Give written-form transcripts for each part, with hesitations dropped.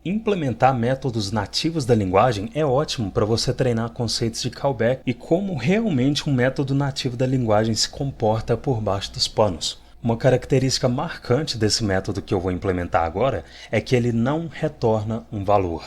Implementar métodos nativos da linguagem é ótimo para você treinar conceitos de callback e como realmente um método nativo da linguagem se comporta por baixo dos panos. Uma característica marcante desse método que eu vou implementar agora é que ele não retorna um valor.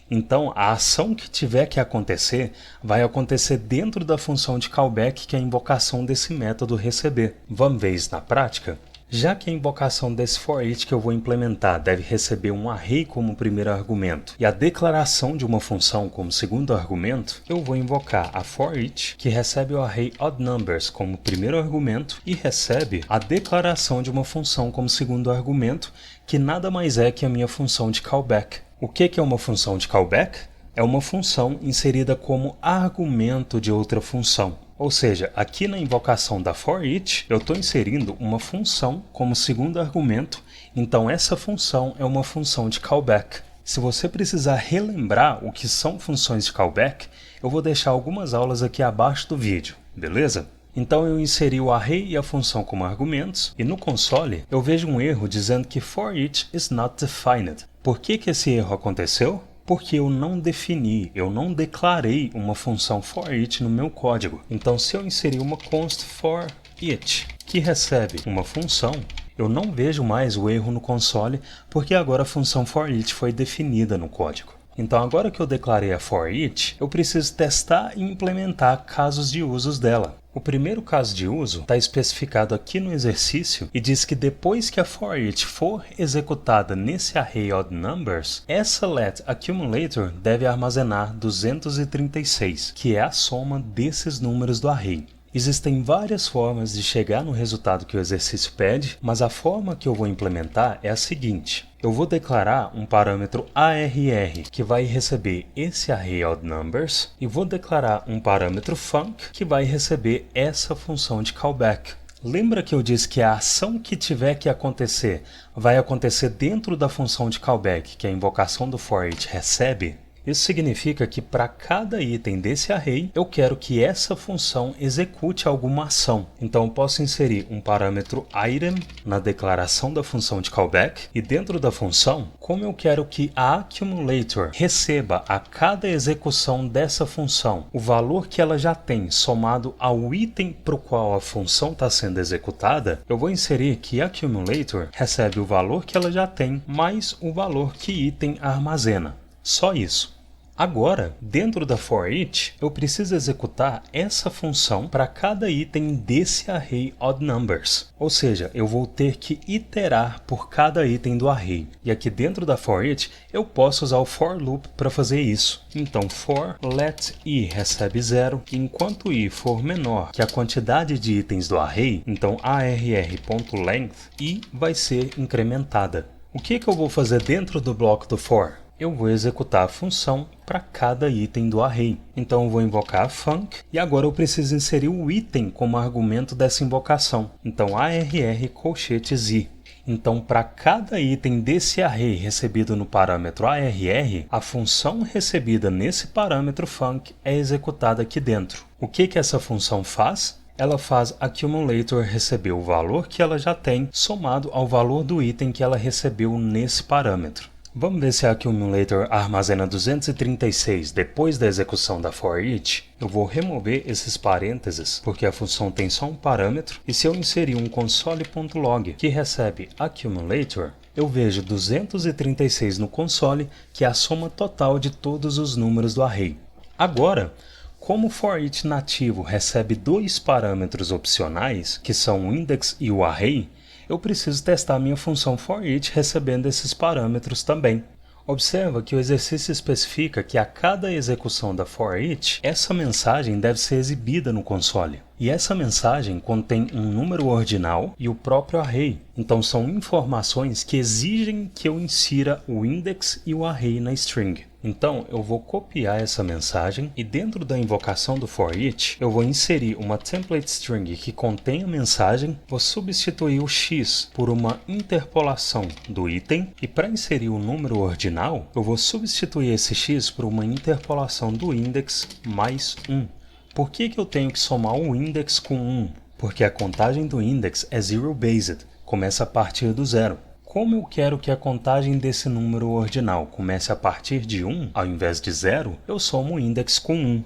Então, a ação que tiver que acontecer vai acontecer dentro da função de callback que a invocação desse método receber. Vamos ver isso na prática? Já que a invocação desse for-each que eu vou implementar deve receber um array como primeiro argumento e a declaração de uma função como segundo argumento, eu vou invocar a for-each que recebe o array oddNumbers como primeiro argumento e recebe a declaração de uma função como segundo argumento, que nada mais é que a minha função de callback. O que é uma função de callback? É uma função inserida como argumento de outra função. Ou seja, aqui na invocação da for-each, eu estou inserindo uma função como segundo argumento, então essa função é uma função de callback. Se você precisar relembrar o que são funções de callback, eu vou deixar algumas aulas aqui abaixo do vídeo, beleza? Então eu inseri o array e a função como argumentos, e no console eu vejo um erro dizendo que for-each is not defined. Por que esse erro aconteceu? Porque eu não defini, eu não declarei uma função for-each no meu código. Então, se eu inserir uma const for-each que recebe uma função, eu não vejo mais o erro no console, porque agora a função for-each foi definida no código. Então, agora que eu declarei a for-each, eu preciso testar e implementar casos de usos dela. O primeiro caso de uso está especificado aqui no exercício e diz que depois que a for-each for executada nesse array oddNumbers, essa letAccumulator deve armazenar 236, que é a soma desses números do array. Existem várias formas de chegar no resultado que o exercício pede, mas a forma que eu vou implementar é a seguinte. Eu vou declarar um parâmetro ARR que vai receber esse array oddNumbers e vou declarar um parâmetro func que vai receber essa função de callback. Lembra que eu disse que a ação que tiver que acontecer vai acontecer dentro da função de callback que a invocação do for-each recebe? Isso significa que para cada item desse array, eu quero que essa função execute alguma ação. Então eu posso inserir um parâmetro item na declaração da função de callback e dentro da função, como eu quero que a accumulator receba a cada execução dessa função o valor que ela já tem somado ao item para o qual a função está sendo executada, eu vou inserir que accumulator recebe o valor que ela já tem mais o valor que item armazena. Só isso. Agora, dentro da for-each, eu preciso executar essa função para cada item desse array oddNumbers. Ou seja, eu vou ter que iterar por cada item do array. E aqui dentro da for-each, eu posso usar o for loop para fazer isso. Então, for let i recebe 0, e enquanto i for menor que a quantidade de itens do array, então arr.length, i vai ser incrementada. O que eu vou fazer dentro do bloco do for? Eu vou executar a função para cada item do array. Então eu vou invocar a func e agora eu preciso inserir o item como argumento dessa invocação. Então arr colchetes i. Então para cada item desse array recebido no parâmetro arr, a função recebida nesse parâmetro func é executada aqui dentro. O que essa função faz? Ela faz accumulator receber o valor que ela já tem somado ao valor do item que ela recebeu nesse parâmetro. Vamos ver se a accumulator armazena 236 depois da execução da for-each. Eu vou remover esses parênteses, porque a função tem só um parâmetro, e se eu inserir um console.log que recebe accumulator, eu vejo 236 no console, que é a soma total de todos os números do array. Agora, como o for-each nativo recebe dois parâmetros opcionais, que são o index e o array, eu preciso testar minha função for-each recebendo esses parâmetros também. Observa que o exercício especifica que a cada execução da for-each, essa mensagem deve ser exibida no console. E essa mensagem contém um número ordinal e o próprio array. Então são informações que exigem que eu insira o index e o array na string. Então eu vou copiar essa mensagem e dentro da invocação do for-each eu vou inserir uma template string que contém a mensagem, vou substituir o x por uma interpolação do item e para inserir o número ordinal eu vou substituir esse x por uma interpolação do index mais 1. Por que eu tenho que somar o index com 1? Porque a contagem do index é zero-based, começa a partir do zero. como eu quero que a contagem desse número ordinal comece a partir de 1 ao invés de 0, eu somo o index com 1.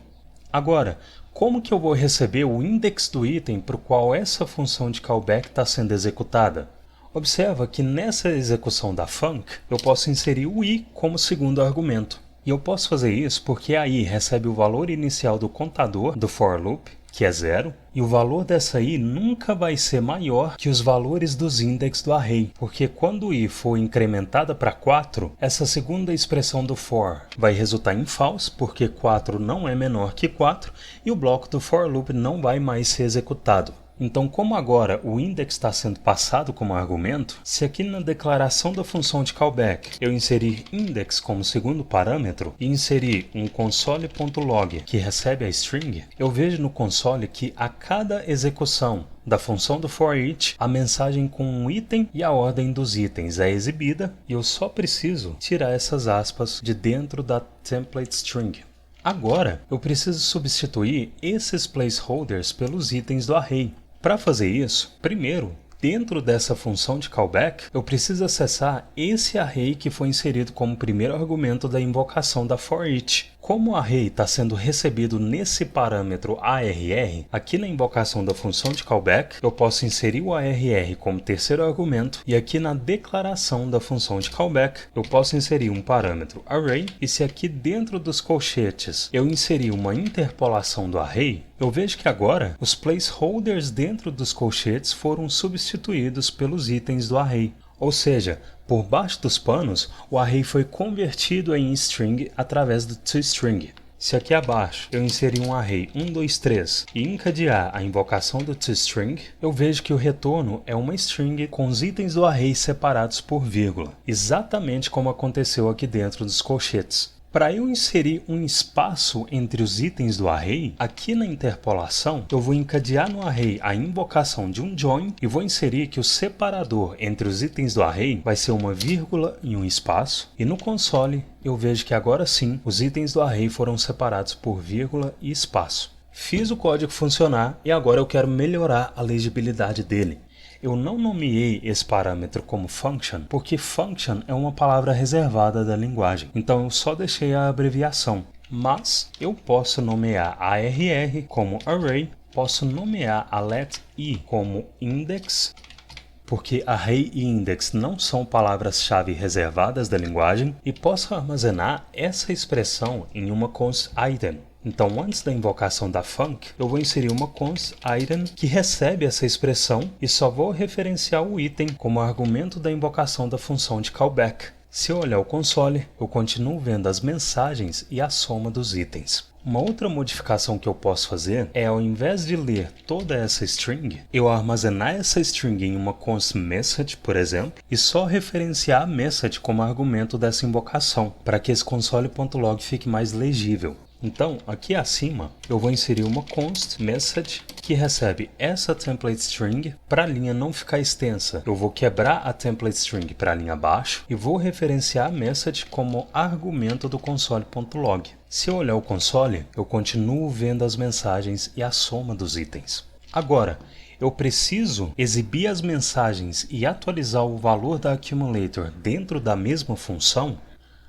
Agora, como que eu vou receber o index do item para o qual essa função de callback está sendo executada? Observa que nessa execução da func, eu posso inserir o i como segundo argumento. E eu posso fazer isso porque a i recebe o valor inicial do contador do for loop, que é 0, e o valor dessa i nunca vai ser maior que os valores dos index do array, porque quando i for incrementada para 4, essa segunda expressão do for vai resultar em false, porque 4 não é menor que 4, e o bloco do for loop não vai mais ser executado. Então, como agora o index está sendo passado como argumento, se aqui na declaração da função de callback eu inserir index como segundo parâmetro e inserir um console.log que recebe a string, eu vejo no console que a cada execução da função do for-each, a mensagem com um item e a ordem dos itens é exibida e eu só preciso tirar essas aspas de dentro da template string. Agora, eu preciso substituir esses placeholders pelos itens do array. Para fazer isso, primeiro, dentro dessa função de callback, eu preciso acessar esse array que foi inserido como primeiro argumento da invocação da for-each. Como o array está sendo recebido nesse parâmetro arr, aqui na invocação da função de callback, eu posso inserir o arr como terceiro argumento, e aqui na declaração da função de callback, eu posso inserir um parâmetro array, e se aqui dentro dos colchetes eu inserir uma interpolação do array, eu vejo que agora os placeholders dentro dos colchetes foram substituídos pelos itens do array. Ou seja, por baixo dos panos, o array foi convertido em string através do toString. Se aqui abaixo eu inserir um array 1, 2, 3 e encadear a invocação do toString, eu vejo que o retorno é uma string com os itens do array separados por vírgula, exatamente como aconteceu aqui dentro dos colchetes. Para eu inserir um espaço entre os itens do array, aqui na interpolação, eu vou encadear no array a invocação de um join e vou inserir que o separador entre os itens do array vai ser uma vírgula e um espaço, e no console eu vejo que agora sim os itens do array foram separados por vírgula e espaço. Fiz o código funcionar e agora eu quero melhorar a legibilidade dele. Eu não nomeei esse parâmetro como function, porque function é uma palavra reservada da linguagem, então eu só deixei a abreviação. Mas eu posso nomear arr como array, posso nomear a let_i como index, porque array e index não são palavras-chave reservadas da linguagem, e posso armazenar essa expressão em uma const item. Então, antes da invocação da func, eu vou inserir uma const item que recebe essa expressão e só vou referenciar o item como argumento da invocação da função de callback. Se eu olhar o console, eu continuo vendo as mensagens e a soma dos itens. Uma outra modificação que eu posso fazer é, ao invés de ler toda essa string, eu armazenar essa string em uma const message, por exemplo, e só referenciar a message como argumento dessa invocação, para que esse console.log fique mais legível. Então, aqui acima, eu vou inserir uma const message que recebe essa template string. Para a linha não ficar extensa, eu vou quebrar a template string para a linha abaixo e vou referenciar a message como argumento do console.log. Se eu olhar o console, eu continuo vendo as mensagens e a soma dos itens. Agora, eu preciso exibir as mensagens e atualizar o valor da accumulator dentro da mesma função?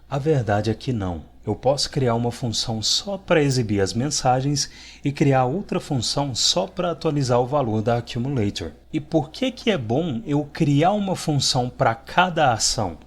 A verdade é que não. Eu posso criar uma função só para exibir as mensagens e criar outra função só para atualizar o valor da accumulator. E por que é bom eu criar uma função para cada ação?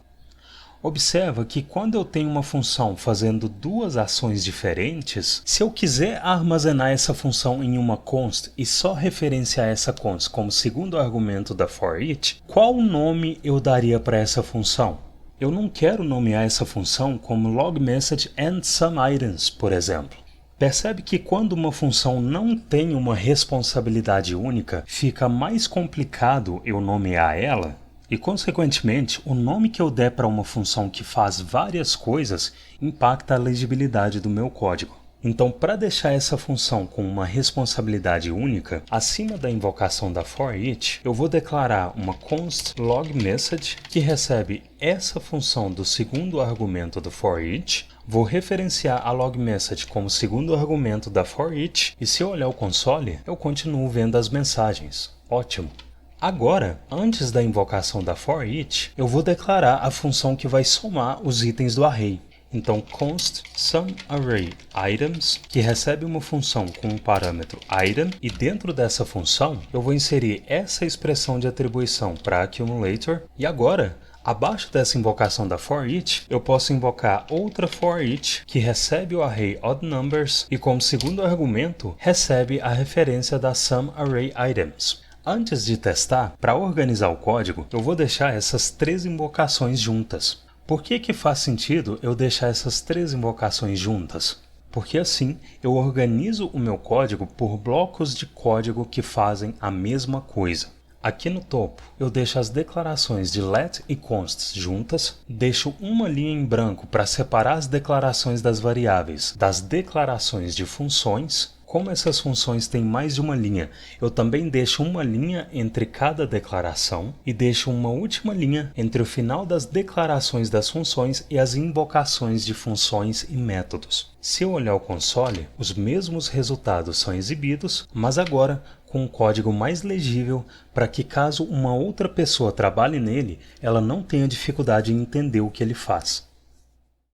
Observa que quando eu tenho uma função fazendo duas ações diferentes, se eu quiser armazenar essa função em uma const e só referenciar essa const como segundo argumento da for-each, qual nome eu daria para essa função? Eu não quero nomear essa função como logMessage and some items, por exemplo. Percebe que quando uma função não tem uma responsabilidade única, fica mais complicado eu nomear ela? E, consequentemente, o nome que eu der para uma função que faz várias coisas impacta a legibilidade do meu código. Então, para deixar essa função com uma responsabilidade única, acima da invocação da for-each, eu vou declarar uma const logMessage que recebe essa função do segundo argumento do for-each, vou referenciar a logMessage como segundo argumento da for-each, e se eu olhar o console, eu continuo vendo as mensagens. Ótimo! Agora, antes da invocação da forEach, eu vou declarar a função que vai somar os itens do array. Então, const SumArrayItems, que recebe uma função com o parâmetro item, e dentro dessa função eu vou inserir essa expressão de atribuição para accumulator, e agora, abaixo dessa invocação da forEach, eu posso invocar outra forEach que recebe o array oddNumbers e como segundo argumento recebe a referência da SumArrayItems. Antes de testar, para organizar o código, eu vou deixar essas três invocações juntas. Por que faz sentido eu deixar essas três invocações juntas? Porque assim eu organizo o meu código por blocos de código que fazem a mesma coisa. Aqui no topo eu deixo as declarações de let e const juntas, deixo uma linha em branco para separar as declarações das variáveis das declarações de funções. Como essas funções têm mais de uma linha, eu também deixo uma linha entre cada declaração e deixo uma última linha entre o final das declarações das funções e as invocações de funções e métodos. Se eu olhar o console, os mesmos resultados são exibidos, mas agora com um código mais legível para que caso uma outra pessoa trabalhe nele, ela não tenha dificuldade em entender o que ele faz.